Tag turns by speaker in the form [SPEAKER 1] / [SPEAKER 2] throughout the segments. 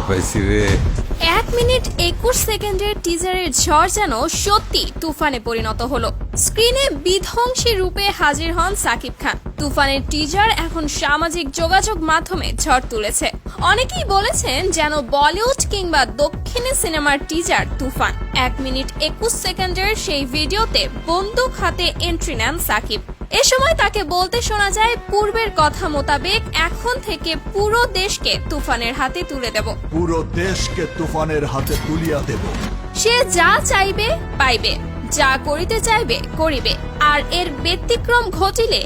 [SPEAKER 1] পাইছি রে।
[SPEAKER 2] 1 মিনিট 21 সেকেন্ডের টিজারের ঝড় যেন সত্যি তুফানে পরিণত হলো। স্ক্রিনে বিধ্বংসী রূপে হাজির হন সাকিব খান। তুফানের টিজার এখন সামাজিক যোগাযোগ মাধ্যমে ঝড় তুলেছে। অনেকেই বলেছেন যেন বলিউড কিংবা দক্ষিণী সিনেমার টিজার তুফান। 1 মিনিট 21 সেকেন্ডের সেই ভিডিওতে বন্দুক হাতে এন্ট্রি নেন সাকিব। এ সময় তাকে বলতে শোনা যায়, পূর্বের কথা মোতাবেক এখন থেকে পুরো দেশকে তুফানের হাতে তুলে দেব,
[SPEAKER 3] পুরো দেশকে তুফানের হাতে তুলিয়া দেব।
[SPEAKER 2] সে যা চাইবে পাইবে, যা করিতে চাইবে করিবে, আর এর ব্যতিক্রম ঘটিলে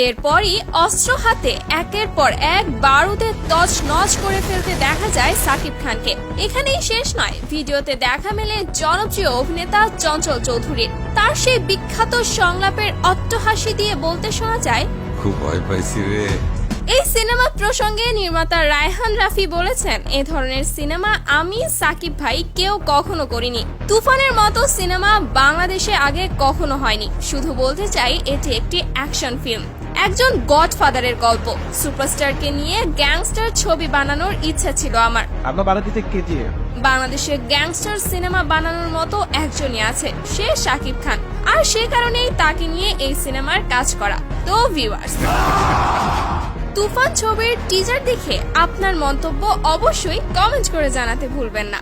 [SPEAKER 2] এরপরই অস্ত্র হাতে একের পর এক বারুদে তছনছ করে ফেলতে দেখা যায় সাকিব খানকে। এখানেই শেষ নয়, ভিডিওতে দেখা মেলে জনপ্রিয় অভিনেতা চঞ্চল চৌধুরীর। তার সেই বিখ্যাত সংলাপের অট্টহাসি দিয়ে বলতে শোনা যায়,
[SPEAKER 1] খুব ভয় পাইছি রে।
[SPEAKER 2] এই সিনেমা প্রসঙ্গে নির্মাতা রায়হান রাফি বলেছেন, এ ধরনের সিনেমা আমি সাকিব ভাই কেউ কখনো করিনি। তুফানের মতো সিনেমা বাংলাদেশে আগে কখনো হয়নি। শুধু বলতে চাই, এটি একটি অ্যাকশন ফিল্ম, একজন গডফাদারের গল্প। সুপারস্টারকে নিয়ে গ্যাংস্টার ছবি বানানোর ইচ্ছা ছিল আমার।
[SPEAKER 4] আপনার বাড়ি দিতে কে দিয়ে?
[SPEAKER 2] বাংলাদেশে গ্যাংস্টার সিনেমা বানানোর মতো একজনই আছে, সে সাকিব খান। আর সে কারণেই তাকে নিয়ে এই সিনেমার কাজ করা। তো ভিউয়ার্স, তুফান ছবির টিজার দেখে আপনার মন্তব্য অবশ্যই কমেন্ট করে জানাতে ভুলবেন না।